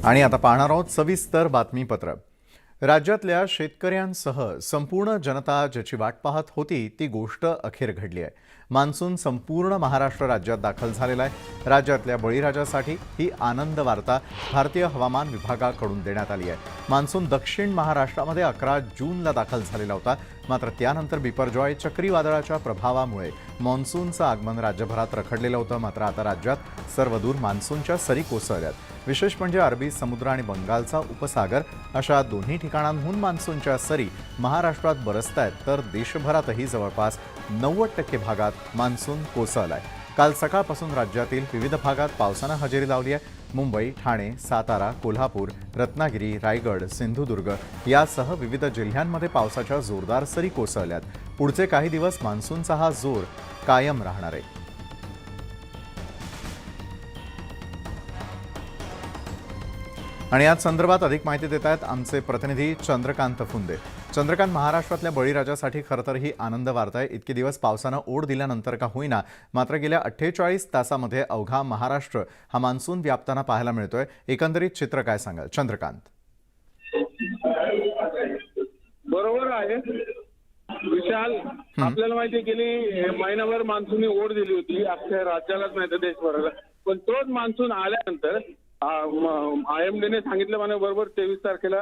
आणि आता पाहणार आहोत सविस्तर बातमीपत्र। राज्यातल्या शेतकऱ्यांसह संपूर्ण जनता ज्याची वाट पाहत होती ती गोष्ट अखेर घडली आहे। मान्सून संपूर्ण महाराष्ट्र राज्यात दाखल झालेला आहे। राज्यातल्या बळीराजासाठी ही आनंद वार्ता भारतीय हवामान विभागाकडून देण्यात आली आहे। मान्सून दक्षिण महाराष्ट्रामध्ये 11 जूनला दाखल झालेला होता, मात्र त्यानंतर बिपरजॉय चक्रीवादळाच्या प्रभावामुळे मान्सूनचं आगमन राज्यभरात रखडलेलं होतं। मात्र आता राज्यात सर्वदूर मान्सूनच्या सरी कोसळल्यात। विशेष म्हणजे अरबी समुद्र आणि बंगालचा उपसागर अशा दोन्ही ठिकाणांहून मान्सूनच्या सरी महाराष्ट्रात बरसतायत, तर देशभरातही जवळपास 90% भागात मान्सून कोसळलाय। काल सकाळपासून राज्यातील विविध भागात पावसानं हजेरी लावली आहे। मुंबई, ठाणे, सातारा, कोल्हापूर, रत्नागिरी, रायगड, सिंधुदुर्ग यासह विविध जिल्ह्यांमध्ये पावसाच्या जोरदार सरी कोसळल्यात। पुढचे काही दिवस मान्सूनचा हा जोर कायम राहणार आहे। आणि याच संदर्भात अधिक माहिती देत आहेत आमचे प्रतिनिधी चंद्रकांत फुंदे। चंद्रकांत, महाराष्ट्रातल्या बळीराजासाठी खरं तर ही आनंद वार्ता आहे। इतके दिवस पावसानं ओढ दिल्यानंतर का होईना, मात्र गेल्या 48 तासामध्ये अवघा महाराष्ट्र हा मान्सून व्यापताना पाहायला मिळतोय। एकंदरीत चित्र काय सांगाल चंद्रकांत? बरोबर आहे विशाल, आपल्याला माहिती गेली महिनाभर मान्सूनने ओढ दिली होती अख्ख्या राज्यालाच नाही तर देशभराला। पण तोच मान्सून आल्यानंतर IMDने सांगितल्याप्रमाणे बरोबर 23 तारखेला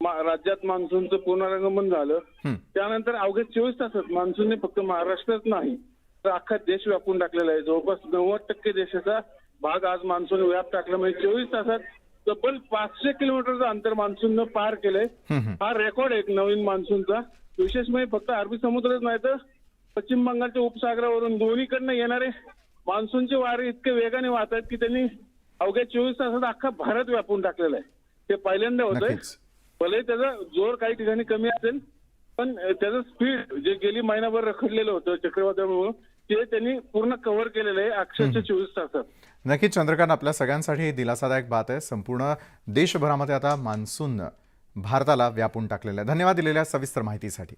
राज्यात मान्सूनचं पुनरागमन झालं। त्यानंतर अवघ्या 24 तासात मान्सूनने फक्त महाराष्ट्रात नाही तर अख्खा देश व्यापून टाकलेला आहे। जवळपास 90% देशाचा भाग आज मान्सून व्याप टाकला। म्हणजे 24 तासात तब्बल 500 किलोमीटरचं अंतर मान्सूननं पार केलंय। हा रेकॉर्ड एक नवीन मान्सूनचा। विशेष म्हणजे फक्त अरबी समुद्रच नाही तर पश्चिम बंगालच्या उपसागरावरून दोन्हीकडनं येणारे मान्सूनचे वारे इतके वेगाने वाहत आहेत की त्यांनी अवघ्या 24 तासात अख्खा भारत व्यापून टाकलेला आहे। ते पहिल्यांदा होतंय। भले त्याचा जोर काही ठिकाणी कमी असेल, पण त्याचं स्पीड जे गेली महिनाभर रखडलेलं होतं चक्रीवादळामुळे ते त्यांनी पूर्ण कव्हर केलेलं आहे अक्षरशः 24 तासात। नक्कीच चंद्रकांत, आपल्या सगळ्यांसाठी दिलासादायक बात आहे। संपूर्ण देशभरामध्ये आता मान्सून भारताला व्यापून टाकलेलं आहे। धन्यवाद दिलेल्या सविस्तर माहितीसाठी।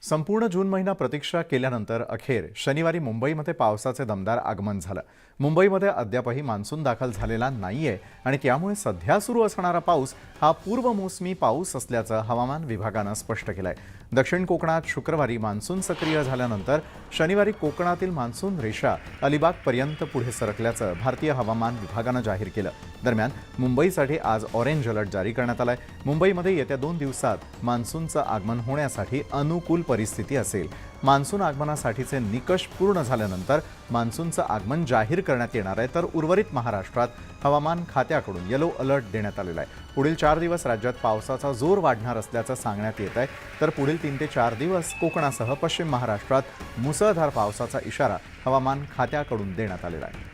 संपूर्ण जून महिना प्रतीक्षा केल्यानंतर अखेर शनिवारी मुंबईमध्ये पावसाचे दमदार आगमन झालं। मुंबईमध्ये अद्यापही मान्सून दाखल झालेला नाहीये आणि त्यामुळे सध्या सुरू असणारा पाऊस हा पूर्वमोसमी पाऊस असल्याचं हवामान विभागानं स्पष्ट केलंय। दक्षिण कोकणात शुक्रवारी मान्सून सक्रिय झाल्यानंतर शनिवारी कोकणातील मान्सून रेषा अलिबागपर्यंत पुढे सरकल्याचं भारतीय हवामान विभागानं जाहीर केलं। दरम्यान मुंबईसाठी आज ऑरेंज अलर्ट जारी करण्यात आलाय। मुंबईमध्ये येत्या 2 दिवसात मान्सूनचं आगमन होण्यासाठी अनुकूल परिस्थिती असेल। मान्सून आगमनासाठीचे निकष पूर्ण झाल्यानंतर मान्सूनचं आगमन जाहीर करण्यात येणार आहे, तर उर्वरित महाराष्ट्रात हवामान खात्याकडून येलो अलर्ट देण्यात आलेला आहे। पुढील 4 दिवस राज्यात पावसाचा जोर वाढणार असल्याचं सांगण्यात येत आहे, तर पुढील 3 ते 4 दिवस कोकणासह पश्चिम महाराष्ट्रात मुसळधार पावसाचा इशारा हवामान खात्याकडून देण्यात आलेला आहे।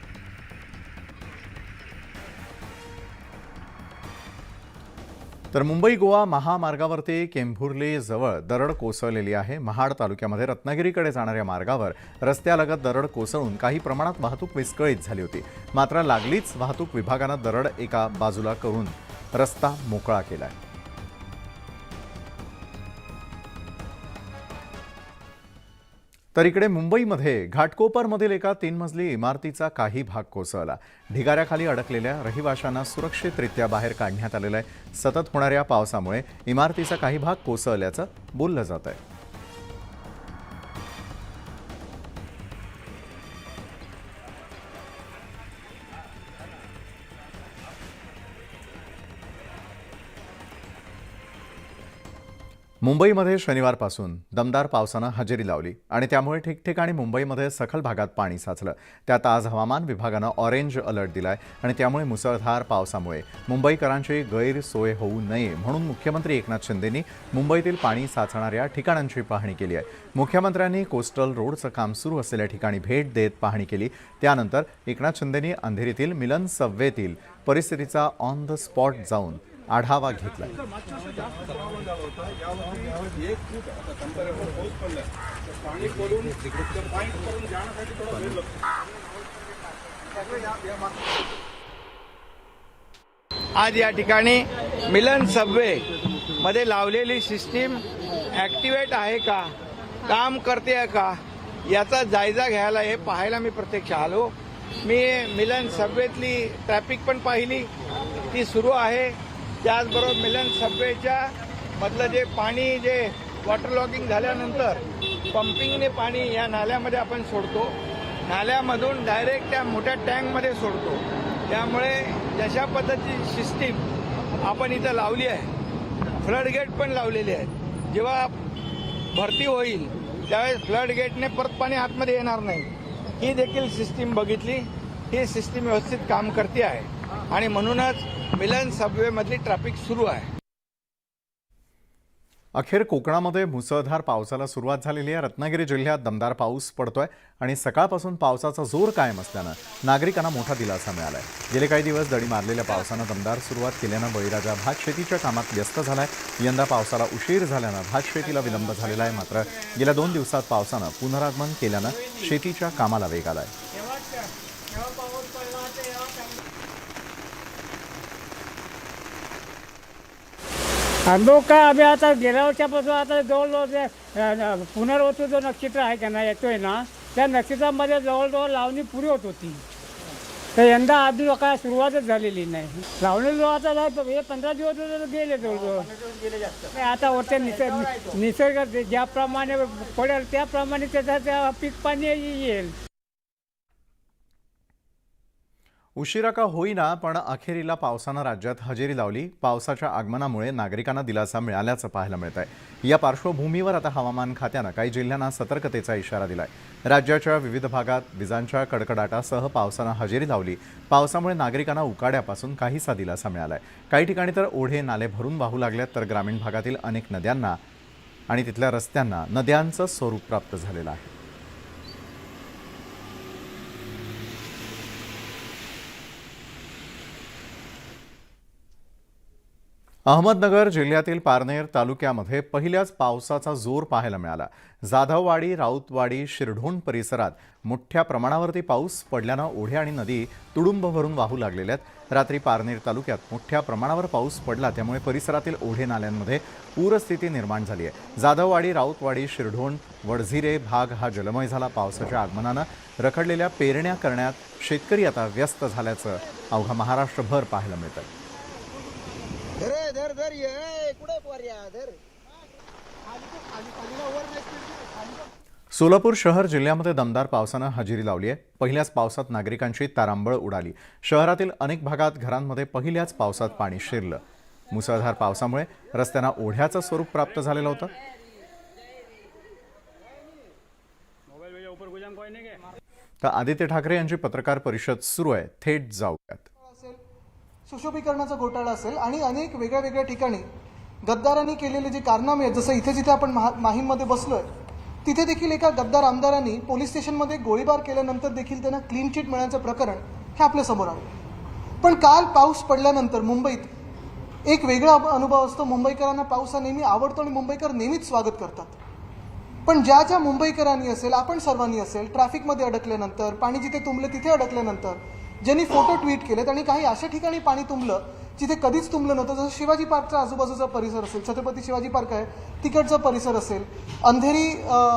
तर मुंबई गोवा महामार्गावरती केंभुर्ली जवळ दरड कोसळलेली आहे। महाड तालुक्यामध्ये रत्नागिरीकडे जाणाऱ्या मार्गावर रस्त्यालगत दरड कोसळून काही प्रमाणात वाहतूक विस्कळीत झाली होती। मात्र लागलीच वाहतूक विभागानं दरड एका बाजूला करून रस्ता मोकळा केलाय। तर इकडे मुंबईमध्ये घाटकोपरमधील एका 3 मजली इमारतीचा काही भाग कोसळला। ढिगाऱ्याखाली अडकलेल्या रहिवाशांना सुरक्षितरित्या बाहेर काढण्यात आलेलं आहे। सतत होणाऱ्या पावसामुळे इमारतीचा काही भाग कोसळल्याचं बोललं जात आहे। मुंबईमध्ये शनिवारपासून दमदार पावसानं हजेरी लावली आणि त्यामुळे ठिकठिकाणी मुंबईमध्ये सखल भागात पाणी साचलं। त्यात आज हवामान विभागानं ऑरेंज अलर्ट दिलाय आणि त्यामुळे मुसळधार पावसामुळे मुंबईकरांची गैरसोय होऊ नये म्हणून मुख्यमंत्री एकनाथ शिंदेंनी मुंबईतील पाणी साचणाऱ्या ठिकाणांची पाहणी केली आहे। मुख्यमंत्र्यांनी कोस्टल रोडचं काम सुरू असलेल्या ठिकाणी भेट देत पाहणी केली। त्यानंतर एकनाथ शिंदेंनी अंधेरीतील मिलन सबवेतील परिस्थितीचा ऑन द स्पॉट जाऊन आढावा घेतला। आज या ठिकाणी मिलन सबवे मध्ये लावलेली सिस्टीम ॲक्टिवेट आहे का, काम करते का याचा जायजा घ्यायला हे पाहायला मी प्रत्यक्ष आलो। मी मिलन सबवेतली ट्रॅफिक पण पाहिली, ती सुरू आहे. त्याचबरोबर मिलन सबवेच्या मधलं जे पाणी जे वॉटर लॉगिंग झाल्यानंतर पंपिंगने पाणी या नाल्यामध्ये आपण सोडतो, नाल्यामधून डायरेक्ट त्या मोठ्या टँकमध्ये सोडतो. त्यामुळे जशा पद्धतीची सिस्टीम आपण इथं लावली आहे, फ्लड गेट पण लावलेले आहेत. जेव्हा भरती होईल त्यावेळेस फ्लड गेटने परत पाणी आतमध्ये येणार नाही. ही देखील सिस्टीम बघितली, ही सिस्टीम व्यवस्थित काम करते आहे आणि म्हणूनच मिलन सबवेमधली ट्रॅफिक सुरू आहे. अखेर कोकणामध्ये मुसळधार पावसाला सुरुवात झालेली आहे. रत्नागिरी जिल्ह्यात दमदार पाऊस पडतोय आणि सकाळपासून पावसाचा जोर कायम असल्यानं नागरिकांना मोठा दिलासा मिळालाय. गेले काही दिवस दडी मारलेल्या पावसानं दमदार सुरुवात केल्यानं बळीराजा भात शेतीच्या कामात व्यस्त झालाय. यंदा पावसाला उशीर झाल्यानं भात शेतीला विलंब झालेला आहे. मात्र गेल्या 2 दिवसात पावसानं पुनरागमन केल्यानं शेतीच्या कामाला वेग आलाय. अनुभव काय आम्ही आता गेल्या वर्षापासून आता जवळजवळ पुनर्वसू जो नक्षत्र आहे का ना येतोय ना, त्या नक्षत्रामध्ये जवळजवळ लावणी पुरी होत होती. तर यंदा अजून काय सुरुवातच झालेली नाही. लावणी जो आता हे 15 दिवस गेले जवळजवळ. आता वरच्या निसर्ग ज्याप्रमाणे पडेल त्याप्रमाणे त्याचा पीक पाणी येईल. उशिरा का होईना पण अखेरीला पावसानं राज्यात हजेरी लावली. पावसाच्या आगमनामुळे नागरिकांना दिलासा मिळाल्याचं पाहायला मिळत आहे. या पार्श्वभूमीवर आता हवामान खात्यानं काही जिल्ह्यांना सतर्कतेचा इशारा दिलाय. राज्याच्या विविध भागात विजांच्या कडकडाटासह पावसानं हजेरी लावली. पावसामुळे नागरिकांना उकाड्यापासून काहीसा दिलासा मिळालाय. काही ठिकाणी तर ओढे नाले भरून वाहू लागल्यात, तर ग्रामीण भागातील अनेक नद्यांना आणि तिथल्या रस्त्यांना नद्यांचं स्वरूप प्राप्त झालेलं आहे. अहमदनगर जिल्ह्यातील पारनेर तालुक्यामध्ये पहिल्याच पावसाचा जोर पाहायला मिळाला. जाधववाडी, राऊतवाडी, शिरढोण परिसरात मोठ्या प्रमाणावरती पाऊस पडल्यानं ओढे आणि नदी तुडुंब भरून वाहू लागलेल्या आहेत. रात्री पारनेर तालुक्यात मोठ्या प्रमाणावर पाऊस पडला, त्यामुळे परिसरातील ओढे नाल्यांमध्ये पूरस्थिती निर्माण झाली आहे. जाधववाडी, राऊतवाडी, शिरढोण, वडझिरे भाग हा जलमय झाला. पावसाच्या आगमनानं रखडलेल्या पेरण्या करण्यात शेतकरी आता व्यस्त झाल्याचं अवघा महाराष्ट्रभर पाहायला मिळतं. सोलापूर शहर जिल्ह्यामध्ये दमदार पावसानं हजेरी लावली आहे. पहिल्याच पावसात नागरिकांची तारांबळ उडाली. शहरातील अनेक भागात घरांमध्ये पहिल्याच पावसात पाणी शिरलं. मुसळधार पावसामुळे रस्त्यांना ओढ्याचं स्वरूप प्राप्त झालेलं होतं. तर आदित्य ठाकरे यांची पत्रकार परिषद सुरू आहे. थेट जाऊयात. सुशोभीकरणाचा घोटाळा असेल आणि अनेक वेगळ्या वेगळ्या ठिकाणी गद्दारांनी केलेले जे कारनामे आहेत, जसं इथे जिथे आपण माहीममध्ये बसलोय तिथे देखील एका गद्दार आमदारांनी पोलीस स्टेशनमध्ये गोळीबार केल्यानंतर देखील त्यांना क्लीन चिट मिळण्याचं प्रकरण हे आपल्या समोर आलं. पण काल पाऊस पडल्यानंतर मुंबईत एक वेगळा अनुभव असतो. मुंबईकरांना पाऊस हा नेहमी आवडतो आणि मुंबईकर नेहमीच स्वागत करतात. पण ज्या ज्या मुंबईकरांनी असेल, आपण सर्वांनी असेल, ट्रॅफिकमध्ये अडकल्यानंतर, पाणी जिथे तुंबलं तिथे अडकल्यानंतर, ज्यांनी फोटो ट्विट केलेत आणि काही अशा ठिकाणी पाणी तुंबलं जिथे कधीच तुंबलं नव्हतं, जसं शिवाजी पार्कचा आजूबाजूचा परिसर असेल, छत्रपती शिवाजी पार्क आहे तिकडचा परिसर असेल, अंधेरी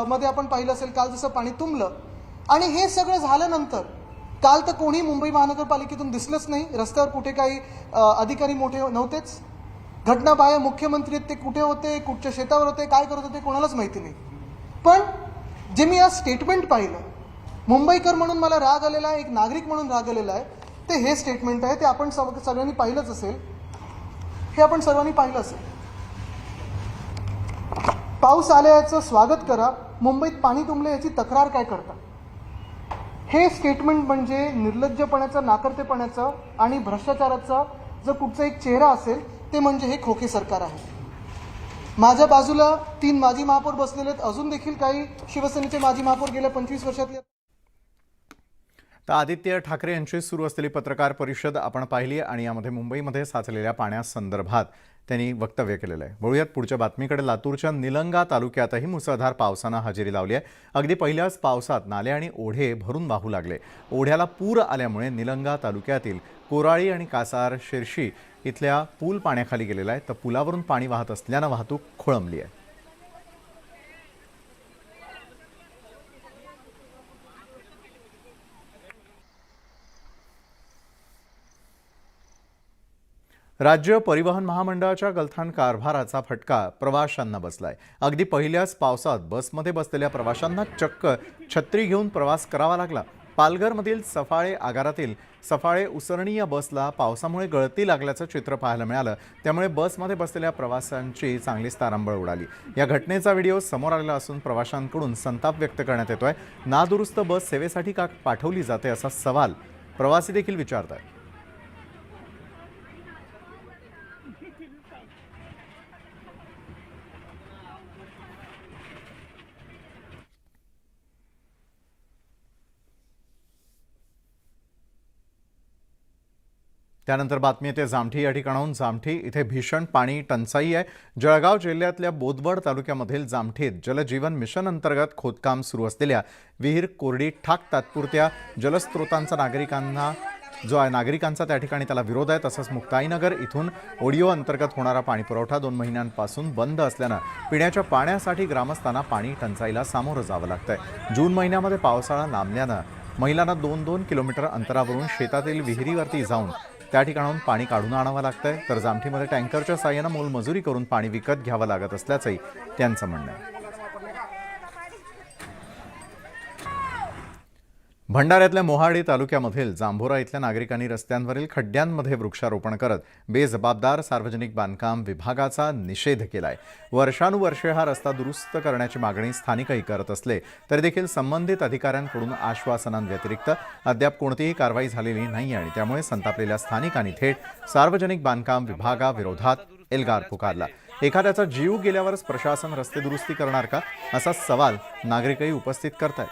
मध्ये आपण पाहिलं असेल काल जसं पाणी तुंबलं. आणि हे सगळं झाल्यानंतर काल तर कोणी मुंबई महानगरपालिकेतून दिसलंच नाही. रस्त्यावर कुठे काही अधिकारी मोठे नव्हतेच. घटनाबाह्य मुख्यमंत्री ते कुठे होते, कुठच्या शेतावर होते, काय करत होते कोणालाच माहिती नाही. पण जे मी आज स्टेटमेंट पाहिलं, मुंबईकर म्हणून मला राग आलेला आहे, एक नागरिक म्हणून राग आलेला आहे, ते हे स्टेटमेंट आहे. ते आपण सगळ्यांनी पाहिलंच असेल. हे आपण सर्वांनी पाहिलं असेल. पाऊस आल्याचं स्वागत करा, मुंबईत पाणी तुंबले याची तक्रार काय करता. हे स्टेटमेंट म्हणजे निर्लज्जपणाचं, नाकर्तेपणाचं आणि भ्रष्टाचाराचा जर कुठचा एक चेहरा असेल ते म्हणजे हे खोके सरकार आहे. माझ्या बाजूला 3 माजी महापौर बसलेले आहेत. अजून देखील काही शिवसेनेचे माजी महापौर गेल्या 25 वर्षातले. तर आदित्य ठाकरे यांची सुरू असलेली पत्रकार परिषद आपण पाहिली आणि यामध्ये मुंबईमध्ये साचलेल्या पाण्यासंदर्भात त्यांनी वक्तव्य केलेलं आहे. बघूयात पुढच्या बातमीकडे. लातूरच्या निलंगा तालुक्यातही मुसळधार पावसानं हजेरी लावली आहे. अगदी पहिल्याच पावसात नाले आणि ओढे भरून वाहू लागले. ओढ्याला पूर आल्यामुळे निलंगा तालुक्यातील कोराळी आणि कासार शिरशी इथल्या पूल पाण्याखाली गेलेला आहे. तर पुलावरून पाणी वाहत असल्यानं वाहतूक खोळंबली आहे. राज्य परिवहन महामंडळाच्या गलथान कारभाराचा फटका प्रवाशांना बसलाय. अगदी पहिल्याच पावसात बसमध्ये बसलेल्या प्रवाशांना चक्क छत्री घेऊन प्रवास करावा लागला. पालघरमधील सफाळे आगारातील सफाळे उसरणी या बसला पावसामुळे गळती लागल्याचं चित्र पाहायला मिळालं. त्यामुळे बसमध्ये बसलेल्या प्रवाशांची चांगलीच तारांबळ उडाली. या घटनेचा व्हिडिओ समोर आलेला असून प्रवाशांकडून संताप व्यक्त करण्यात येतोय. नादुरुस्त बस सेवेसाठी का पाठवली जाते असा सवाल प्रवासी देखील विचारत आहेत. त्यानंतर बातमी येते जामठी या ठिकाणाहून. जामठी इथे भीषण पाणी टंचाई आहे. जळगाव जिल्ह्यातल्या बोदवड तालुक्यामधील जामठीत जलजीवन मिशन अंतर्गत खोदकाम सुरू असलेल्या विहीर कोरडी ठाक तात्पुरत्या जलस्रोतांचा नागरिकांचा त्या ठिकाणी त्याला विरोध आहे. तसंच मुक्ताईनगर इथून ओडिओ अंतर्गत होणारा पाणीपुरवठा 2 महिन्यांपासून बंद असल्यानं पिण्याच्या पाण्यासाठी ग्रामस्थांना पाणी टंचाईला सामोरं जावं लागतंय. जून महिन्यामध्ये पावसाळा लांबल्यानं महिलांना 2-2 किलोमीटर अंतरावरून शेतातील विहिरीवरती जाऊन त्या ठिकाणाहून पाणी काढून आणावं लागतंय. तर जामठीमध्ये टँकरच्या साहाय्यानं मोलमजुरी करून पाणी विकत घ्यावं लागत असल्याचंही त्यांचं म्हणणं आहे. भंडाऱ्यातल्या मोहाडी तालुक्यामधील जांभोरा इथल्या नागरिकांनी रस्त्यांवरील खड्ड्यांमध्ये वृक्षारोपण करत बेजबाबदार सार्वजनिक बांधकाम विभागाचा निषेध केलाय. वर्षानुवर्षे हा रस्ता दुरुस्त करण्याची मागणी स्थानिकही करत असले तरी देखील संबंधित अधिकाऱ्यांकडून आश्वासनांव्यतिरिक्त अद्याप कोणतीही कारवाई झालेली नाही आणि त्यामुळे संतापलेल्या स्थानिकांनी थेट सार्वजनिक बांधकाम विभागाविरोधात एल्गार पुकारला. एखाद्याचा जीव गेल्यावरच प्रशासन रस्ते दुरुस्ती करणार का असा सवाल नागरिकही उपस्थित करत आहेत.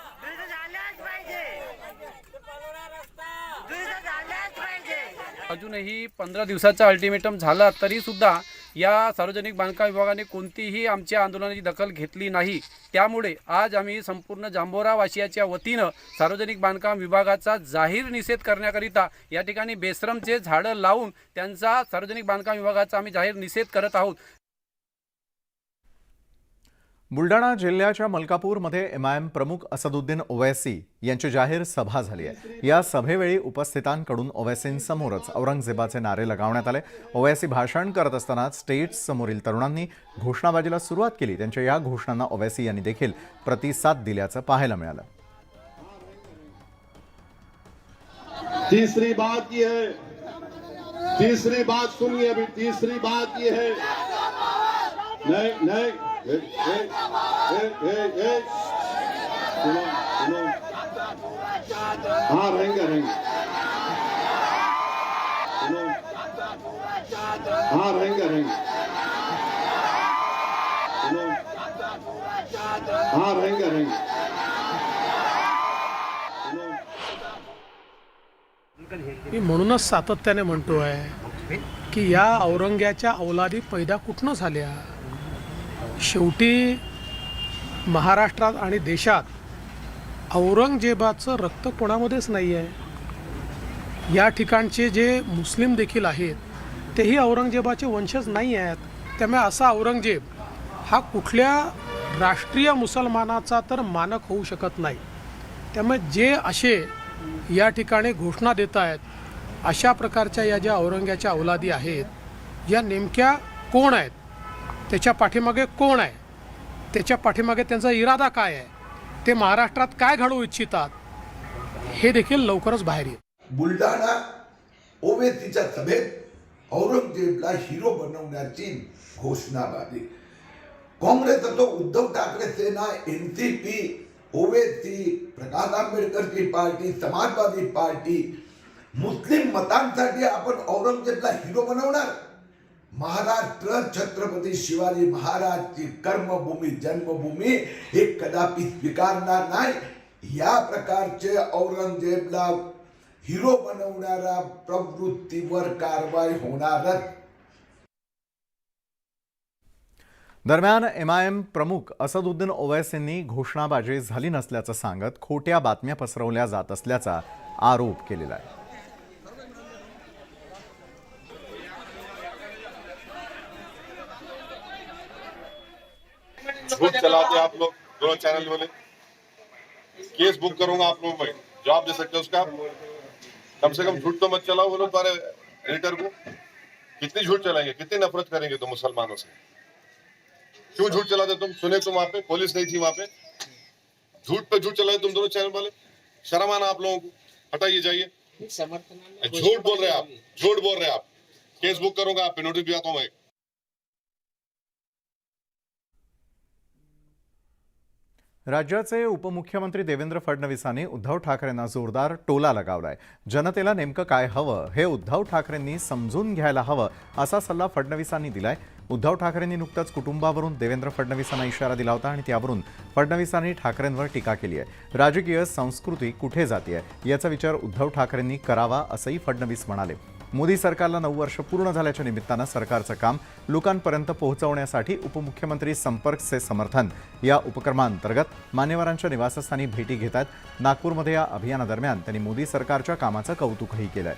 अजूनही 15 दिवसाचा अल्टिमेटम झाला तरी सुद्धा या सार्वजनिक बांधकाम विभागाने कोणतीही आमच्या आंदोलनाची दखल घेतली नाही. त्यामुळे आज आम्ही संपूर्ण जांभोरा वासियाच्या वतीनं सार्वजनिक बांधकाम विभागाचा जाहीर निषेध करण्याकरिता या ठिकाणी बेशरमचे झाडं लावून त्यांचा सार्वजनिक बांधकाम विभागाचा आम्ही जाहीर निषेध करत आहोत. बुलढाणा जिल्ह्याच्या मलकापूरमध्ये एमआयएम प्रमुख असदुद्दीन ओवैसी यांची जाहीर सभा झाली आहे. या सभेवेळी उपस्थितांकडून ओवैसींसमोरच औरंगजेबाचे नारे लगावण्यात आले. ओवैसी भाषण करत असताना स्टेज समोरील तरुणांनी घोषणाबाजीला सुरुवात केली. त्यांच्या या घोषणांना ओवैसी यांनी देखील प्रतिसाद दिल्याचं पाहायला मिळालं. तीसरी बात सुनिए. अभी तीसरी बात ये है नहीं सुनो हाँ रहेंगे सुनो हाँ रहेंगे सुनो हाँ रहेंगे मी म्हणूनच सातत्याने म्हणतोय की या औरंग्याच्या औलादी पैदा कुठनं झाल्या. शेवटी महाराष्ट्रात आणि देशात औरंगजेबाचं रक्त कोणामध्येच नाही आहे. या ठिकाणचे जे मुस्लिम देखील आहेत तेही औरंगजेबाचे वंशज नाही आहेत. त्यामुळे असा औरंगजेब हा कुठल्या राष्ट्रीय मुसलमानाचा तर मानक होऊ शकत नाही. त्यामुळे जे असे या ठिकाणी घोषणा देत आहेत अशा प्रकारच्या या ज्या औरंग्याच्या औलादी आहेत या नेमक्या कोण आहेत, त्याच्या पाठीमागे कोण आहे, त्याच्या पाठीमागे त्यांचा इरादा काय आहे, ते महाराष्ट्रात काय घडवू इच्छितात हे देखील लवकरच बाहेर येईल. बुलढाणा ओवैसीच्या सभेत औरंगजेबला हिरो बनवण्याची घोषणाबाजी. काँग्रेस असो, उद्धव ठाकरे सेना, एनसीपी, ओवैसी, प्रकाश आंबेडकरची पार्टी, समाजवादी पार्टी, मुस्लिम मतांसाठी आपण औरंगजेबला हिरो बनवणार. महाराष्ट्र छत्रपती शिवाजी महाराजची कर्मभूमी जन्मभूमी हे कदापि स्वीकारणार नाही. या प्रकारचे औरंगजेबला हिरो बनवणाऱ्या प्रवृत्तीवर कारवाई होणारच. दरम्यान एमआयएम प्रमुख असदुद्दीन ओवैसींनी घोषणाबाजी झाली नसल्याचं सांगत खोट्या बातम्या पसरवल्या जात असल्याचा आरोप केलेला आहे. झूठ चलाते आप लोग दोनों चैनल वाले. केस बुक करूंगा आप लोगों में, जवाब दे सकते हो उसका. कम से कम झूठ तो मत चलाओ बोलो तुम्हारे एडिटर को. कितनी झूठ चलाएंगे, कितनी नफरत करेंगे तुम मुसलमानों से? क्यों झूठ चलाते तुम? सुने तुम वहां पे पुलिस नहीं थी, वहां पे झूठ पे झूठ चलाए तुम दोनों चैनल वाले। शर्म आना आप लोगों को, हटाइए जाइए। झूठ बोल रहे आप, झूठ बोल रहे आप। केस बुक करूंगा, आप पे नोटिस भी आता हूं मैं। राज्याचे उपमुख्यमंत्री देवेंद्र फडणवीसांनी उद्धव ठाकरेंना जोरदार टोला लगावलाय। जनतेला नेमकं काय हवं हे उद्धव ठाकरेंनी समजून घ्यायला हवं असा सल्ला फडणवीसांनी दिलाय। उद्धव ठाकरेंनी नुकताच कुटुंबावरून देवेंद्र फडणवीसांना इशारा दिला होता आणि त्यावरून फडणवीसांनी ठाकरेंवर टीका केली आहे। राजकीय संस्कृती कुठे जातीये याचा विचार उद्धव ठाकरेंनी करावा असंही फडणवीस म्हणाले। मोदी सरकारला 9 वर्ष पूर्ण झाल्याच्या निमित्तानं सरकारचं काम लोकांपर्यंत पोहोचवण्यासाठी उपमुख्यमंत्री संपर्कचे समर्थन या उपक्रमांतर्गत मान्यवरांच्या निवासस्थानी भेटी घेतात। नागपूरमध्ये या अभियानादरम्यान त्यांनी मोदी सरकारच्या कामाचं कौतुकही केलंय।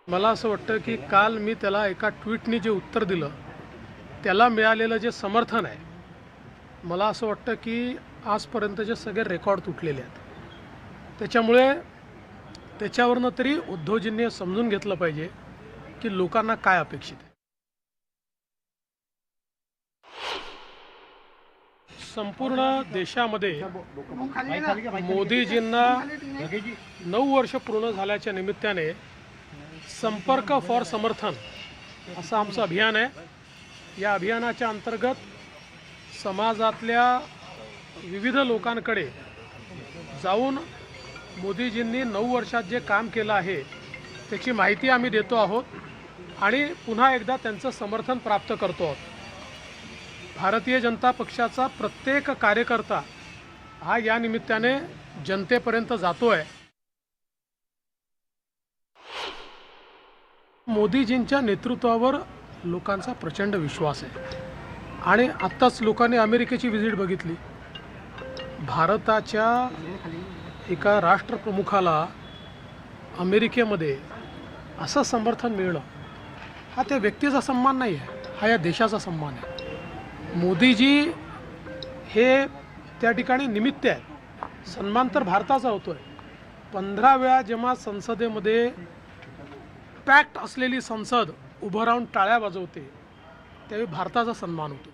मला असं वाटतं की काल मी त्याला एका ट्विटने जे उत्तर दिलं त्याला मिळालेलं जे समर्थन आहे, मला असं वाटतं की आजपर्यंतचे सगळे रेकॉर्ड तुटलेले आहेत। त्याच्यामुळे त्याच्यावरनं तरी उद्धवजींनी समजून घेतलं पाहिजे की लोकांना काय अपेक्षित आहे। संपूर्ण देशामध्ये मोदीजींना 9 वर्ष पूर्ण झाल्याच्या निमित्ताने संपर्क फॉर समर्थन असं आमचं अभियान आहे। या अभियानाच्या अंतर्गत समाजातल्या विविध लोकांकडे जाऊन मोदीजींनी 9 वर्षात जे काम केलं आहे त्याची माहिती आम्ही देतो आहोत आणि पुन्हा एकदा त्यांचं समर्थन प्राप्त करतो आहोत। भारतीय जनता पक्षाचा प्रत्येक कार्यकर्ता हा या निमित्ताने जनतेपर्यंत जातोय। मोदीजींच्या नेतृत्वावर लोकांचा प्रचंड विश्वास आहे आणि आत्ताच लोकांनी अमेरिकेची व्हिजिट बघितली। भारताच्या एका राष्ट्रप्रमुखाला अमेरिकेमध्ये असं समर्थन मिळणं हा त्या व्यक्तीचा सन्मान नाही आहे, हा या देशाचा सन्मान आहे। मोदीजी हे त्या ठिकाणी निमित्त आहेत, सन्मान तर भारताचा होतोय। 15 वेळा जेव्हा संसदेमध्ये पॅक्ट असलेली संसद उभं राहून टाळ्या वाजवते त्यावेळी भारताचा सन्मान होतो।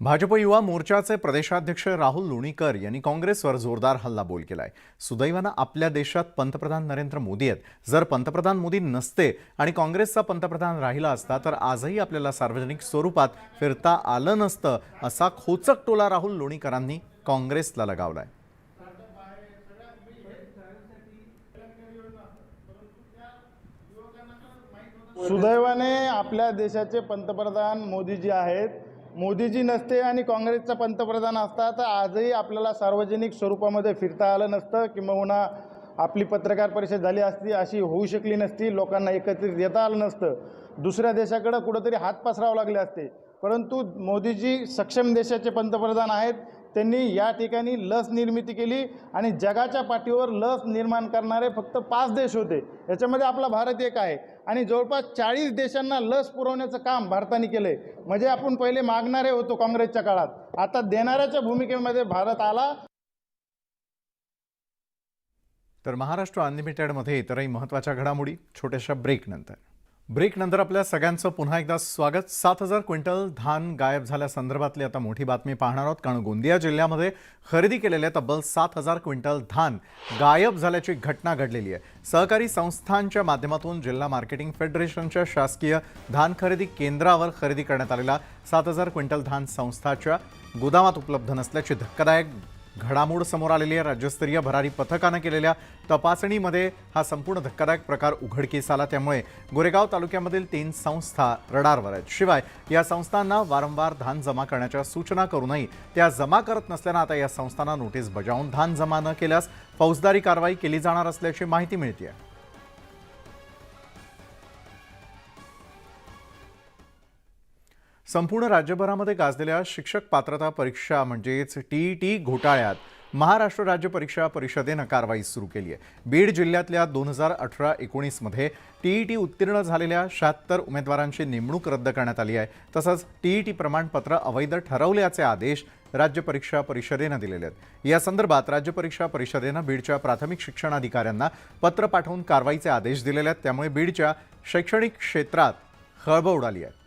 भाजप युवा मोर्चाचे प्रदेशाध्यक्ष राहुल लोणीकर यांनी काँग्रेसवर जोरदार हल्लाबोल केलाय। सुदैवानं आपल्या देशात पंतप्रधान नरेंद्र मोदी आहेत। जर पंतप्रधान मोदी नसते आणि काँग्रेसचा पंतप्रधान राहिला असता तर आजही आपल्याला सार्वजनिक स्वरूपात फिरता आलं नसतं असा खोचक टोला राहुल लोणीकरांनी काँग्रेसला लगावलाय। सुदैवाने आपल्या देशाचे पंतप्रधान मोदीजी आहेत। मोदीजी नसते आणि काँग्रेसचा पंतप्रधान असता तर आजही आपल्याला सार्वजनिक स्वरूपामध्ये फिरता आलं नसतं, किंबहुना आपली पत्रकार परिषद झाली असती, अशी होऊ शकली नसती, लोकांना एकत्रित येता आलं नसतं, दुसऱ्या देशाकडे कुठंतरी हात पसरावे लागले असते। परंतु मोदीजी सक्षम देशाचे पंतप्रधान आहेत। त्यांनी या ठिकाणी लस निर्मिती केली आणि जगाच्या पाठीवर लस निर्माण करणारे फक्त 5 देश होते, याच्यामध्ये आपला भारत एक आहे आणि जवळपास 40 देशांना लस पुरवण्याचं काम भारताने केलंय। म्हणजे आपण पहिले मागणारे होतो काँग्रेसच्या काळात, आता देणाऱ्याच्या भूमिकेमध्ये भारत आला। तर महाराष्ट्र अनलिमिटेडमध्ये इतरही महत्त्वाच्या घडामोडी छोट्याशा ब्रेकनंतर आपल्या सगळ्यांचं पुन्हा एकदा स्वागत। 7,000 क्विंटल धान गायब झाल्यासंदर्भातली आता मोठी बातमी पाहणार आहोत, कारण गोंदिया जिल्ह्यामध्ये खरेदी केलेले तब्बल 7,000 क्विंटल धान गायब झाल्याची घटना घडलेली आहे। सहकारी संस्थांच्या माध्यमातून जिल्हा मार्केटिंग फेडरेशनच्या शासकीय धान खरेदी केंद्रावर खरेदी करण्यात आलेला 7,000 क्विंटल धान संस्थाच्या गोदामात उपलब्ध नसल्याची धक्कादायक घडामोड समोर आलेली आहे। राज्यस्तरीय भरारी पथकाने केलेल्या तपासणीमध्ये हा संपूर्ण धक्कादायक प्रकार उघडकीस आला, त्यामुळे गोरेगाव तालुक्यामधील 3 संस्था रडारवर आहेत। शिवाय या संस्थांना वारंवार धान जमा करण्याच्या सूचना करूनही त्या जमा करत नसल्यानं आता या संस्थांना नोटीस बजावून धान जमा न केल्यास फौजदारी कारवाई केली जाणार असल्याची माहिती मिळते आहे। संपूर्ण राज्यभरामध्ये गाजलेल्या शिक्षक पात्रता परीक्षा म्हणजेच टीईटी घोटाळ्यात महाराष्ट्र राज्य परीक्षा परिषदेनं कारवाई सुरू केली आहे। बीड जिल्ह्यातल्या 2018-19 मध्ये टीईटी उत्तीर्ण झालेल्या 76 उमेदवारांची नेमणूक रद्द करण्यात आली आहे। तसंच टीईटी प्रमाणपत्र अवैध ठरवल्याचे आदेश राज्य परीक्षा परिषदेनं दिलेल्या आहेत। या संदर्भात राज्य परीक्षा परिषदेनं बीडच्या प्राथमिक शिक्षण अधिकाऱ्यांना पत्र पाठवून कारवाईचे आदेश दिलेले आहेत। त्यामुळे बीडच्या शैक्षणिक क्षेत्रात खळबळ उडाली आहे।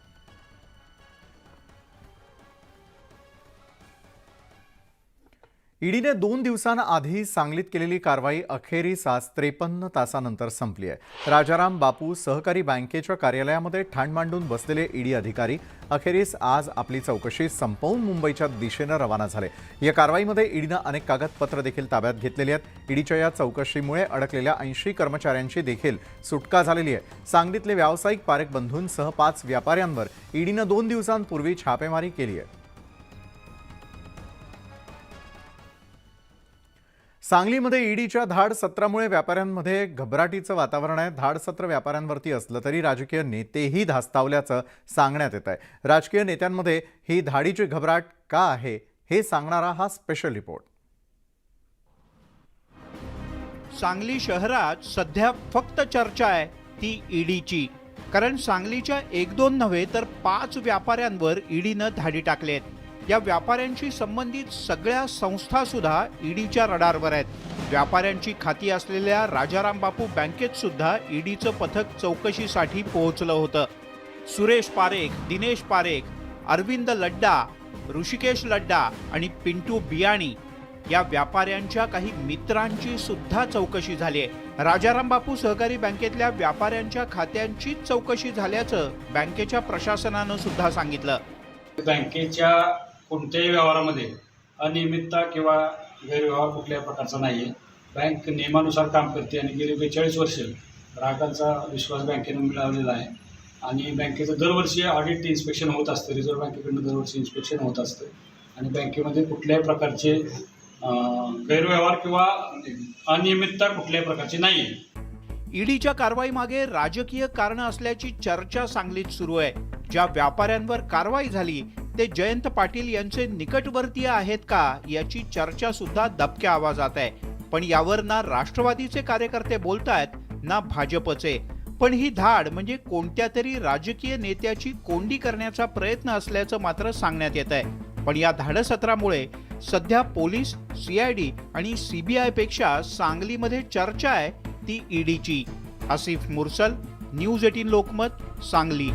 ईडीने 2 दिवसांआधी सांगलीत केलेली कारवाई अखेरीस आज 53 तासानंतर संपली आहे। राजाराम बापू सहकारी बँकेच्या कार्यालयामध्ये ठाण मांडून बसलेले ईडी अधिकारी अखेरीस आज आपली चौकशी संपवून मुंबईच्या दिशेनं रवाना झाले। या कारवाईमध्ये ईडीनं अनेक कागदपत्र देखील ताब्यात घेतलेली आहेत। ईडीच्या या चौकशीमुळे अडकलेल्या 80 कर्मचाऱ्यांची देखील सुटका झालेली आहे। सांगलीतले व्यावसायिक पारेख बंधूंसह 5 व्यापाऱ्यांवर ईडीनं 2 दिवसांपूर्वी छापेमारी केली आहे। सांगलीमध्ये ईडीच्या धाड सत्रामुळे व्यापाऱ्यांमध्ये घबराटीचं वातावरण आहे। धाड सत्र व्यापाऱ्यांवरती असलं तरी राजकीय नेतेही धास्तावल्याचं सांगण्यात येत आहे। राजकीय नेत्यांमध्ये ही धाडीची घबराट का आहे हे सांगणारा हा स्पेशल रिपोर्ट। सांगली शहरात सध्या फक्त चर्चा आहे ती ईडीची, कारण सांगलीच्या 1-2 नव्हे तर 5 व्यापाऱ्यांवर ईडीनं धाडी टाकलेत। या व्यापाऱ्यांशी संबंधित सगळ्या संस्था सुद्धा ईडीच्या रडारवर आहेत। व्यापाऱ्यांची खाती असलेल्या राजाराम बापू बँकेत सुद्धा ईडीचं पथक चौकशीसाठी पोहोचलं होतं। सुरेश पारेख, दिनेश पारेख, अरविंद लड्डा, ऋषिकेश लड्डा आणि पिंटू बियाणी या व्यापाऱ्यांच्या काही मित्रांची सुद्धा चौकशी झाली आहे। राजाराम बापू सहकारी बँकेतल्या व्यापाऱ्यांच्या खात्यांची चौकशी झाल्याचं बँकेच्या प्रशासनानं सुद्धा सांगितलं। बँकेच्या कोणत्याही व्यवहारामध्ये अनियमितता किंवा गैरव्यवहार कुठल्याही प्रकारचा नाही आहे। बँक नियमानुसार काम करते आणि गेली 42 वर्ष ग्राहकांचा विश्वास बँकेनं मिळवलेला आहे आणि बँकेचं दरवर्षी ऑडिट इन्स्पेक्शन होत असतं। रिझर्व्ह बँकेकडून दरवर्षी इन्स्पेक्शन होत असतं आणि बँकेमध्ये कुठल्याही प्रकारचे गैरव्यवहार किंवा अनियमितता कुठल्याही प्रकारची नाही आहे। ईडीच्या कारवाईमागे राजकीय कारणं असल्याची चर्चा सांगलीत सुरू आहे। ज्या व्यापाऱ्यांवर कारवाई झाली ते जयंत पाटील यांचे निकटवर्तीय आहेत का याची चर्चा सुद्धा दबक्या आवाजात आहे। पण यावर ना राष्ट्रवादीचे कार्यकर्ते बोलतायत ना भाजपचे। पण ही धाड म्हणजे कोणत्या तरी राजकीय नेत्याची कोंडी करण्याचा प्रयत्न असल्याचं मात्र सांगण्यात येत आहे। पण या धाडसत्रामुळे सध्या पोलीस, सीआयडी आणि सीबीआय पेक्षा सांगलीमध्ये चर्चा आहे ती ईडीची। आसिफ मुरसल, न्यूज 18 लोकमत, सांगली।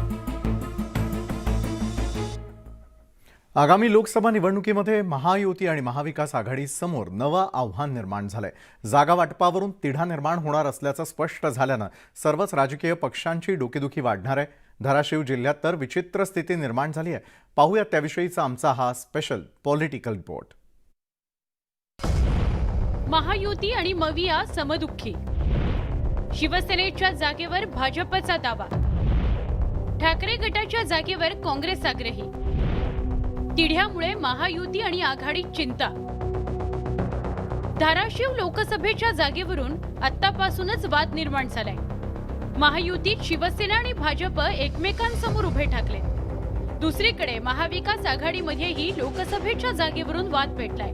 आगामी लोकसभा निवडणुकीमध्ये महायुती आणि महाविकास आघाडी समोर नवं आव्हान निर्माण झालंय। जागा वाटपावरून तिढा निर्माण होणार असल्याचं स्पष्ट झाल्यानं सर्वच राजकीय पक्षांची डोकेदुखी वाढणार आहे। धाराशिव जिल्ह्यात तर विचित्र स्थिती निर्माण झाली आहे। पाहूया त्याविषयीचा आमचा हा स्पेशल पॉलिटिकल रिपोर्ट। महायुती आणि मविया समदुःखी, शिवसेनेच्या जागेवर भाजपचा दावा, ठाकरे गटाच्या जागेवर काँग्रेस आग्रही, तिढ्यामुळे महायुती आणि आघाडीत चिंता। धाराशिव लोकसभेच्या जागेवरून आत्तापासूनच वाद निर्माण झालाय। महायुतीत शिवसेना आणि भाजप एकमेकांसमोर उभे ठाकले। दुसरीकडे महाविकास आघाडीमध्येही लोकसभेच्या जागेवरून वाद पेटलाय।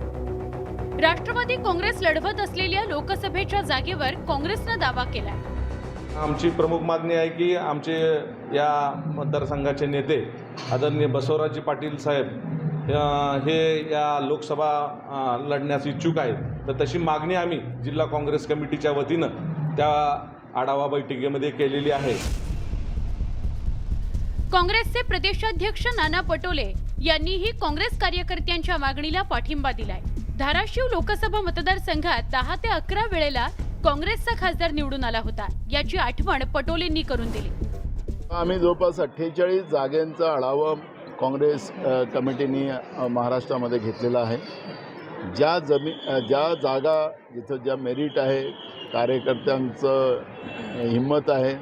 राष्ट्रवादी काँग्रेस लढवत असलेल्या लोकसभेच्या जागेवर काँग्रेसनं दावा केलाय। आमची प्रमुख मागणी आहे की आमचे या मतदारसंघाचे नेते आदरणीय बसवराजजी पाटील साहेब हे या लोकसभा लढण्यास इच्छुक आहेत। तर तशी मागणी आम्ही जिल्हा काँग्रेस कमिटीच्या वतीनं त्या आढावा बैठकीमध्ये केलेली आहे। काँग्रेसचे प्रदेशाध्यक्ष नाना पटोले यांनीही काँग्रेस कार्यकर्त्यांच्या मागणीला पाठिंबा दिलाय। धाराशिव लोकसभा मतदारसंघात 10 ते 11 वेळेला काँग्रेसचा खासदार निवडून आला होता, याची आठवण पटोलेंनी करून दिली। आम्ही जवळपास 48 जागांचा आढावा काँग्रेस कमिटीने महाराष्ट्रामध्ये घेतलेला आहे। ज्या जागा जिथं ज्या मेरिट आहे, कार्यकर्त्यांचं हिंमत आहे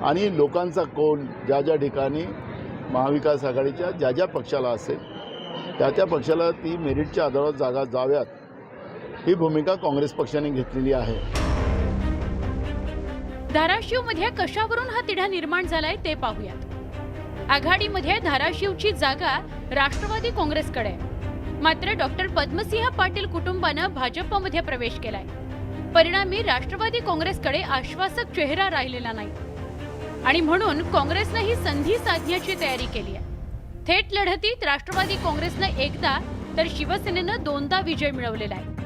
आणि लोकांचा कौल ज्या ठिकाणी महाविकास आघाडीच्या ज्या पक्षाला असेल त्या पक्षाला ती मेरिटच्या आधारावर जागा जाव्यात, ही भूमिका काँग्रेस पक्षाने घेतलेली आहे। धाराशिवमध्ये कशावरून हा तिढा निर्माण झालाय ते पाहूयात। आघाडीमध्ये धाराशिवची जागा राष्ट्रवादी काँग्रेसकडे आहे, मात्र डॉक्टर पद्मसिंह पाटील कुटुंबानं भाजपमध्ये प्रवेश केलाय। परिणामी राष्ट्रवादी काँग्रेसकडे आश्वासक चेहरा राहिलेला नाही आणि म्हणून काँग्रेसनं ही संधी साधण्याची तयारी केली आहे। थेट लढतीत राष्ट्रवादी काँग्रेसनं एकदा तर शिवसेनेनं 2दा विजय मिळवलेला आहे.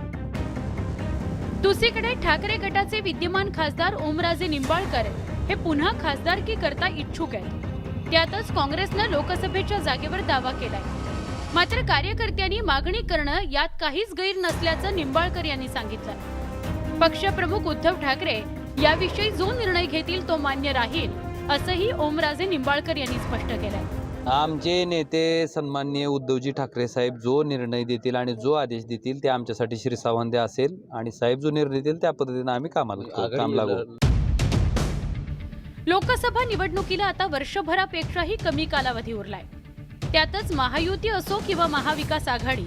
दुसरीकडे ठाकरे गटाचे विद्यमान खासदार ओमराजे निंबाळकर हे पुन्हा खासदारकी करता इच्छुक आहेत. त्यातच काँग्रेसनं लोकसभेच्या जागेवर दावा केलाय. मात्र कार्यकर्त्यांनी मागणी करणं यात काहीच गैर नसल्याचं निंबाळकर यांनी सांगितलं. पक्षप्रमुख उद्धव ठाकरे याविषयी जो निर्णय घेतील तो मान्य राहील, असंही ओमराजे निंबाळकर यांनी स्पष्ट केलंय. आमचे नेते सन्माननीय उद्धवजी ठाकरे साहेब जो निर्णय देतील आणि जो आदेश देतील ते आमच्यासाठी शिरसावंदे असेल आणि साहेब जो निर्णय देतील त्या पद्धतीने आम्ही काम लागू. लोकसभा निवडणुकीला आता वर्षभरापेक्षाही कमी कालावधी उरलाय. त्यातच महायुती असो किंवा महाविकास आघाडी,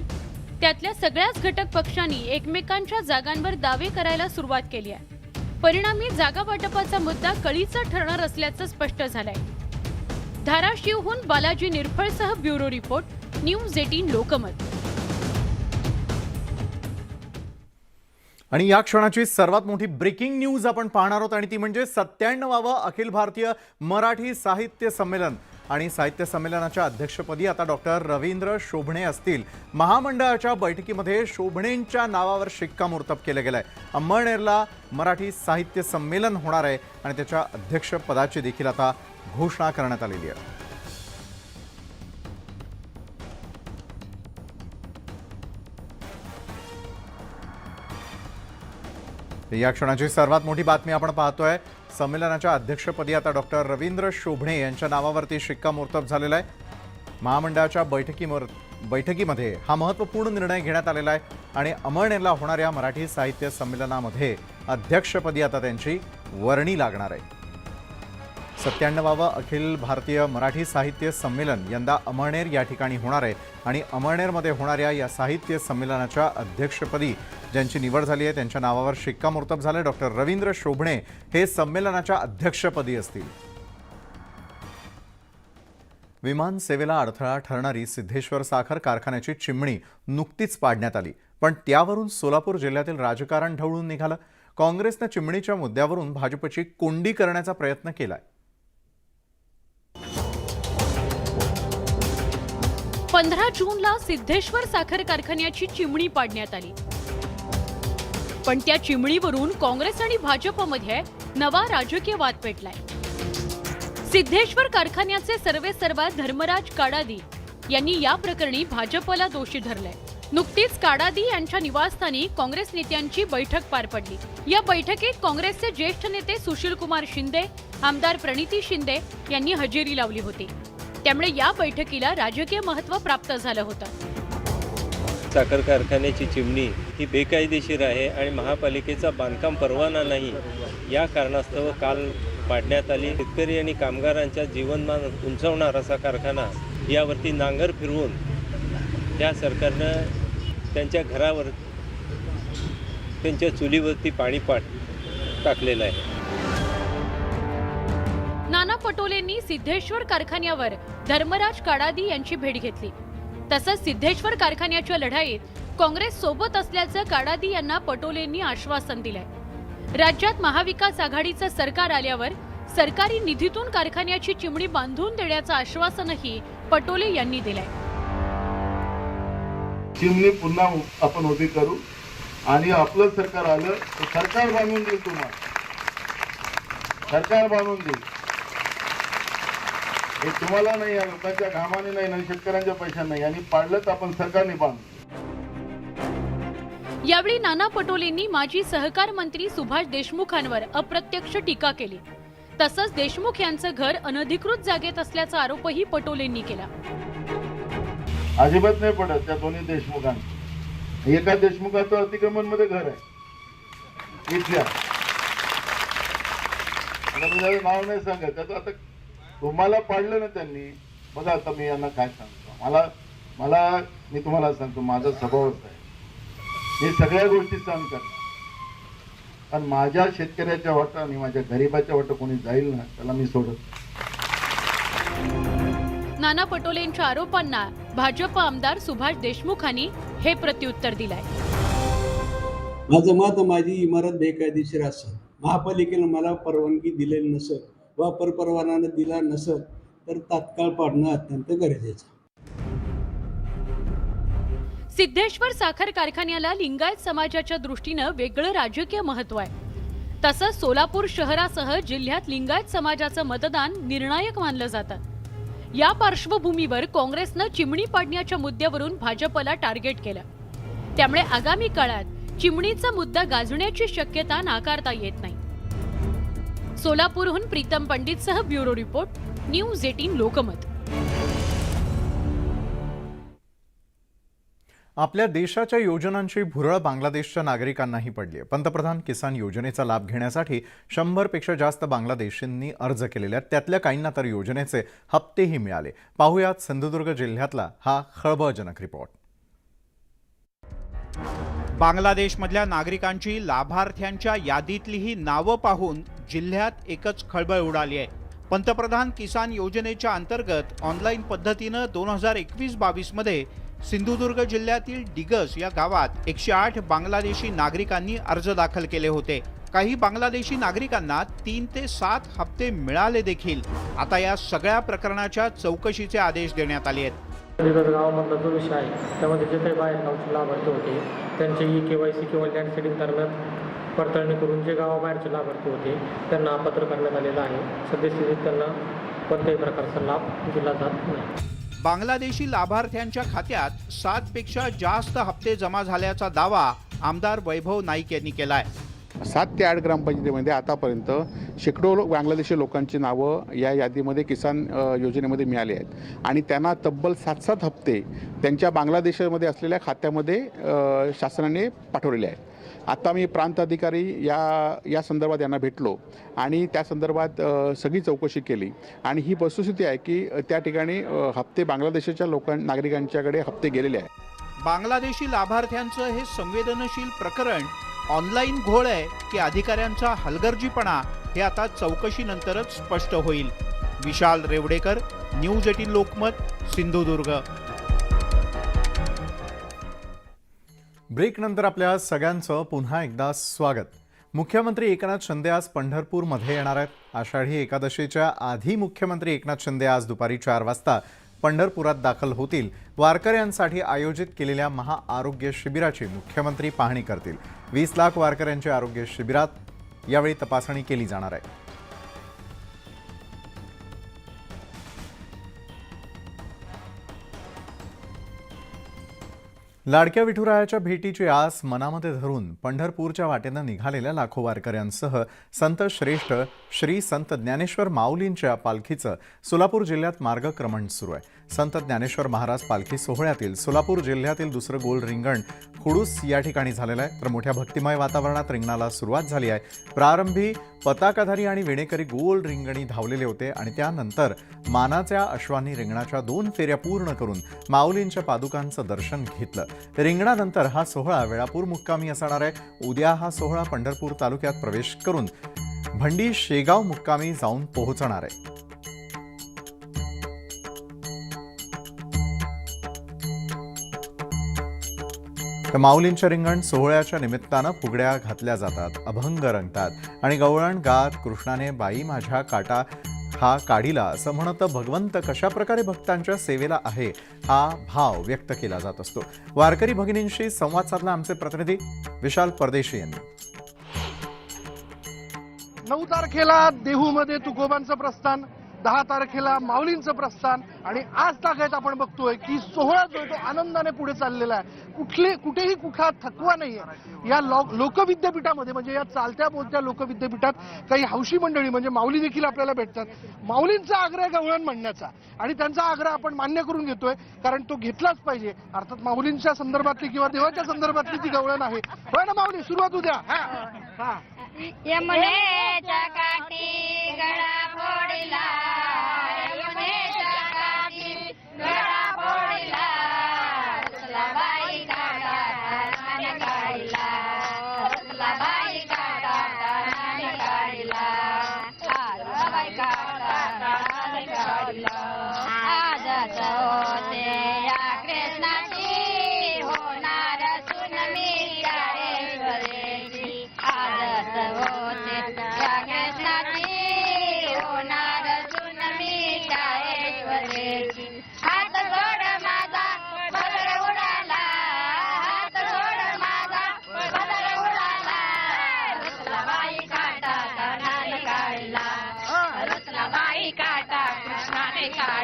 त्यातल्या सगळ्याच घटक पक्षांनी एकमेकांच्या जागांवर दावे करायला सुरुवात केली आहे. परिणामी जागा वाटपाचा मुद्दा कळीचा ठरणार असल्याचं स्पष्ट झालंय. धाराशिवहून बालाजी निरफळसह ब्युरो रिपोर्ट, न्यूज 18 लोकमत. आणि या क्षणाची सर्वात मोठी ब्रेकिंग न्यूज आपण पाहणार आहोत आणि ती म्हणजे 97वा अखिल भारतीय मराठी साहित्य संमेलन. आणि साहित्य संमेलनाच्या अध्यक्षपदी आता डॉक्टर रवींद्र शोभणे असतील. महामंडळाच्या बैठकीमध्ये शोभणेंच्या नावावर शिक्कामोर्तब केलं गेलंय. अंमळनेरला मराठी साहित्य संमेलन होणार आहे आणि त्याच्या अध्यक्षपदाची देखील आता घोषणा करण्यात आलेली आहे. या क्षणाची सर्वात मोठी बातमी आपण पाहतोय. संमेलनाच्या अध्यक्षपदी आता डॉक्टर रवींद्र शोभणे यांच्या नावावरती शिक्कामोर्तब झालेला आहे. महामंडळाच्या बैठकीमध्ये हा महत्त्वपूर्ण निर्णय घेण्यात आलेला आहे आणि अंमळनेरला होणाऱ्या मराठी साहित्य संमेलनामध्ये अध्यक्षपदी आता त्यांची वर्णी लागणार आहे. 97वा अखिल भारतीय मराठी साहित्य संमेलन यंदा अंमळनेर या ठिकाणी होणार आहे आणि अंमळनेरमध्ये होणाऱ्या या साहित्य संमेलनाच्या अध्यक्षपदी ज्यांची निवड झाली आहे त्यांच्या नावावर शिक्कामोर्तब झालं. डॉक्टर रवींद्र शोभणे हे संमेलनाच्या अध्यक्षपदी असतील. विमान सेवेला अडथळा ठरणारी सिद्धेश्वर साखर कारखान्याची चिमणी नुकतीच पाडण्यात आली, पण त्यावरून सोलापूर जिल्ह्यातील राजकारण ढवळून निघालं. काँग्रेसनं चिमणीच्या मुद्द्यावरून भाजपची कोंडी करण्याचा प्रयत्न केलाय. 15 जूनला सिद्धेश्वर साखर कारखान्याची चिमणी पाडण्यात आली, पण त्या चिमणीवरून काँग्रेस आणि भाजपमध्ये नवा राजकीय वाद पेटलाय. सिद्धेश्वर कारखान्याचे सर्वेसर्वा धर्मराज काडादी यांनी या प्रकरणी भाजपला दोषी धरलंय. नुकतीच काडादी यांच्या निवासस्थानी काँग्रेस नेत्यांची बैठक पार पडली. या बैठकीत काँग्रेसचे ज्येष्ठ नेते सुशीलकुमार शिंदे, आमदार प्रणिती शिंदे यांनी हजेरी लावली होती. त्यामुळे या बैठकीला राजकीय महत्त्व प्राप्त झालं होतं. साखर कारखान्याची चिमणी ही बेकायदेशीर आहे आणि महापालिकेचा बांधकाम परवाना नाही या कारणास्तव काल पाडण्यात आली. शेतकरी आणि कामगारांच्या जीवनमान उंचावणार असा कारखाना यावरती नांगर फिरवून त्या सरकारनं त्यांच्या घरावर त्यांच्या चुलीवरती पाणी टाकलेलं आहे. नाना पटोलेंनी सिद्धेश्वर कारखान्यावर धर्मराज काडादी यांची भेट घेतली. तसंच सिद्धेश्वर कारखान्याच्या लढाईत काँग्रेस सोबत असल्याचं काडादी यांना पटोलेंनी आश्वासन दिलंय. राज्यात महाविकास आघाडीचं सरकार आल्यावर सरकारी निधीतून कारखान्याची चिमणी बांधून देण्याचं आश्वासनही पटोले यांनी दिलंय. चिमणी पुन्हा आपण उभी करू आणि आपलं सरकार आलं तर सरकार बांधून देईल. तुम्हाला सरकार बांधून देईल. हे तुम्हाला नाही, या लोकांच्या घामाने नाही आणि शेतकऱ्यांच्या पैशाने नाही, आणि पाडलं तर आपण सरकारने बांधू. यावेळी नाना पटोलेंनी माजी सहकार मंत्री सुभाष देशमुखांवर अप्रत्यक्ष टीका केली. तसंच देशमुख यांचं घर अनधिकृत जागेत असल्याचा आरोपही पटोलेंनी केला. अजिबात नाही पडत त्या दोन्ही देशमुखांना. एका देशमुखाचं अतिक्रमण मध्ये घर आहे इथल्या. नाव नाही सांगत त्याचं. आता तुम्हाला पाडलं ना त्यांनी, बघा आता मी यांना काय सांगतो. मी तुम्हाला सांगतो, माझा स्वभावच आहे, मी सगळ्या गोष्टी सहन करणार. पण माझ्या शेतकऱ्याच्या वाटा आणि माझ्या गरीबाच्या वाटा कोणी जाईल ना त्याला मी सोडत. नाना पटोलेंच्या आरोपांना भाजप आमदार सुभाष देशमुखांनी हे प्रत्युत्तर दिलंय. माझं मत, माझी इमारत बेकायदेशीर असेल, महापालिकेनं मला परवानगी दिलेली नसेल, वापर परवाना दिला नसेल तर तात्काळ पाडणं अत्यंत गरजेचं. सिद्धेश्वर साखर कारखान्याला लिंगायत समाजाच्या दृष्टीनं वेगळं राजकीय महत्त्व आहे. तसंच सोलापूर शहरासह जिल्ह्यात लिंगायत समाजाचं मतदान निर्णायक मानलं जातं. या पार्श्वभूमीवर काँग्रेसनं चिमणी पाडण्याच्या मुद्द्यावरून भाजपला टार्गेट केलं. त्यामुळे आगामी काळात चिमणीचा मुद्दा गाजण्याची शक्यता नाकारता येत नाही. सोलापूरहून प्रीतम पंडितसह ब्युरो रिपोर्ट, न्यूज 18 लोकमत. आपल्या देशाच्या योजनांची भुरळ बांगलादेशच्या नागरिकांनाही पडली आहे. पंतप्रधान किसान योजनेचा लाभ घेण्यासाठी 100 पेक्षा जास्त बांगलादेशींनी अर्ज केलेले आहेत. त्यातल्या काहींना तर योजनेचे हप्तेही मिळाले. पाहुयात सिंधुदुर्ग जिल्ह्यातला हा खळबळजनक रिपोर्ट. बांगलादेशमधल्या नागरिकांची लाभार्थ्यांच्या यादीतली ही नावं पाहून जिल्ह्यात एकच खळबळ उडाली आहे. पंतप्रधान किसान योजनेच्या अंतर्गत ऑनलाईन पद्धतीनं 2021-22 मध्ये सिंधुदुर्ग जिल्ह्यातील डिगस या गावात 108 बांगलादेशी नागरिकांनी अर्ज दाखल केले होते. काही बांगलादेशी नागरिकांना 3 ते 7 हप्ते मिळाले देखील. आता या सगळ्या प्रकरणाच्या चौकशीचे आदेश देण्यात आले आहेत. डिगस गावामधला जो विषय आहे त्यामध्ये जे काही बाहेरगावचे लाभार्थी होते त्यांचे KYC किंवा लँड सेटिंग दरम्यान पडताळणी करून जे गावाबाहेरचे लाभार्थी होते त्यांना अपात्र करण्यात आलेलं आहे. सद्यस्थितीत त्यांना कोणत्याही प्रकारचा लाभ दिला जात नाही. बांगलादेशी लाभार्थ्यांच्या खात्यात 7 पेक्षा जास्त हप्ते जमा झाल्याचा दावा आमदार वैभव नाईक यांनी केलाय. 7 ते 8 ग्रामपंचायतीमध्ये आतापर्यंत शेकडो बांगलादेशी लोकांची नावं या यादीमध्ये किसान योजनेमध्ये मिळाली आहेत आणि त्यांना तब्बल 7-7 हप्ते त्यांच्या बांगलादेशामध्ये असलेल्या खात्यामध्ये शासनाने पाठवलेले आहेत. आता मी प्रांत अधिकारी या संदर्भात यांना भेटलो आणि त्या संदर्भात सगळी चौकशी केली आणि ही वस्तुस्थिती आहे की त्या ठिकाणी हप्ते बांगलादेशाच्या नागरिकांच्याकडे हप्ते गेलेले आहेत. बांगलादेशी लाभार्थ्यांचं हे संवेदनशील प्रकरण ऑनलाईन घोळ आहे की अधिकाऱ्यांचा हलगर्जीपणा हे आता चौकशीनंतरच स्पष्ट होईल. विशाल रेवडेकर, न्यूज 18 लोकमत, सिंधुदुर्ग. ब्रेकनंतर आपल्या सगळ्यांचं पुन्हा एकदा स्वागत. मुख्यमंत्री एकनाथ शिंदे आज पंढरपूरमध्ये येणार आहेत. आषाढी एकादशीच्या आधी मुख्यमंत्री एकनाथ शिंदे आज दुपारी 4 वाजता पंढरपुरात दाखल होतील. वारकऱ्यांसाठी आयोजित केलेल्या महाआरोग्य शिबिराची मुख्यमंत्री पाहणी करतील. 20 लाख वारकऱ्यांच्या आरोग्य शिबिरात यावेळी तपासणी केली जाणार आहे. लाडक्या विठुरायाच्या भेटीची आस मनामध्ये धरून पंढरपूरच्या वाटेनं निघालेल्या लाखो वारकऱ्यांसह संत श्रेष्ठ श्री संत ज्ञानेश्वर माऊलींच्या पालखीचं सोलापूर जिल्ह्यात मार्गक्रमण सुरू आहे. संत ज्ञानेश्वर महाराज पालखी सोहळ्यातील सोलापूर जिल्ह्यातील दुसरं गोल रिंगण खुडूस या ठिकाणी झालेलं आहे. तर मोठ्या भक्तिमय वातावरणात रिंगणाला सुरुवात झाली आहे. प्रारंभी पताकाधारी आणि विणेकरी गोल रिंगणी धावलेले होते आणि त्यानंतर मानाच्या अश्वांनी रिंगणाच्या 2 फेऱ्या पूर्ण करून माऊलींच्या पादुकांचं दर्शन घेतलं. रिंगणानंतर हा सोहळा वेळापूर मुक्कामी असणार आहे. उद्या हा सोहळा पंढरपूर तालुक्यात प्रवेश करून भंडी शेगाव मुक्कामी जाऊन पोहोचणार आहे. माऊलींच्या रिंगण सोहळ्याच्या निमित्तानं फुगड्या घातल्या जातात, अभंग रंगतात आणि गवळण गात कृष्णाने बाई माझ्या काटा हा काढीला असं म्हणत भगवंत कशा प्रकारे भक्तांच्या सेवेला आहे हा भाव व्यक्त केला जात असतो. वारकरी भगिनींशी संवाद साधला आमचे प्रतिनिधी विशाल परदेशी यांनी. 9 तारखेला देहूमध्ये तुकोबांचं प्रस्थान, 10 तारखेला माऊलींचं प्रस्थान आणि आज तागायत आपण बघतोय की सोहळा जो तो आनंदाने पुढे चाललेला आहे. कुठेही कुठला थकवा नाहीये. या लोकविद्यापीठामध्ये म्हणजे या चालत्या बोलत्या लोकविद्यापीठात काही हौशी मंडळी म्हणजे माऊली देखील आपल्याला भेटतात. माऊलींचा आग्रह गवळण म्हणण्याचा आणि त्यांचा आग्रह आपण मान्य करून घेतोय कारण तो घेतलाच पाहिजे. अर्थात माऊलींच्या संदर्भातली किंवा देवाच्या संदर्भातली ती गवळण आहे. होय ना माऊली, सुरुवात उद्या. हा यमुनेच्या काठी गळा फोडिला, यमुनेच्या काठी गळा फोडिला, रसलाबाई काढा तानाने काढिला, रसलाबाई काढा तानाने काढिला, रसलाबाई काढा तानाने काढिला. आजच होते या कृष्णाची होणार सुनमी आजच होते या कृष्णाची होणार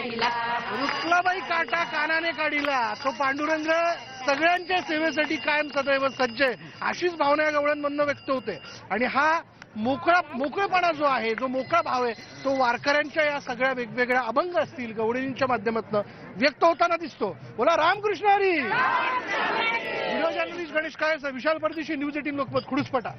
काढिला रुक्लाबाई काटा कानाने काढिला. तो पांडुरंग सगळ्यांच्या सेवेसाठी कायम सदैव सज्ज आहे, अशीच भावना या गवळ्यांमधनं व्यक्त होते. आणि हा मोकळेपणा जो आहे, जो मोकळा भाव आहे, तो वारकऱ्यांच्या या सगळ्या वेगवेगळ्या अभंग असतील गवळींच्या माध्यमातून व्यक्त होताना दिसतो. बोला रामकृष्ण हरी. व्हिडिओ जर्नलिस्ट गणेश काळे, विशाल परदेशी, न्यूज 18 लोकमत, खुडुसपटा.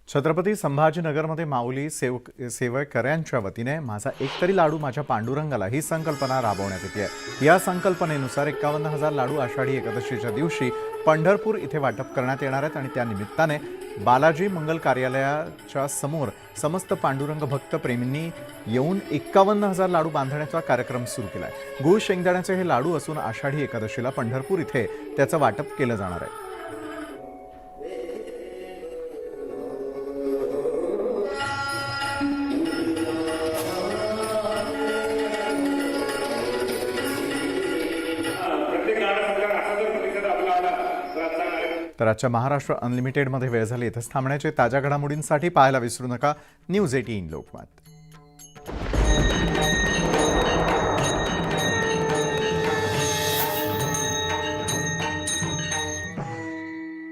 छत्रपती संभाजीनगरमध्ये माऊली सेवेकऱ्यांच्या वतीने माझा एकतरी लाडू माझ्या पांडुरंगाला ही संकल्पना राबवण्यात येते. या संकल्पनेनुसार 51,000 लाडू आषाढी एकादशीच्या दिवशी पंढरपूर इथे वाटप करण्यात येणार आहेत. आणि त्या निमित्ताने बालाजी मंगल कार्यालयाच्या समोर समस्त पांडुरंग भक्त प्रेमींनी येऊन 51,000 लाडू बांधण्याचा कार्यक्रम सुरू केला आहे. गूळ शेंगदाण्याचे हे लाडू असून आषाढी एकादशीला पंढरपूर इथे त्याचं वाटप केलं जाणार आहे. तर आजच्या महाराष्ट्र अनलिमिटेडमध्ये वेळ झाली. इथंच थांबण्याचे. ताज्या घडामोडींसाठी पाहायला विसरू नका न्यूज 18 लोकमत.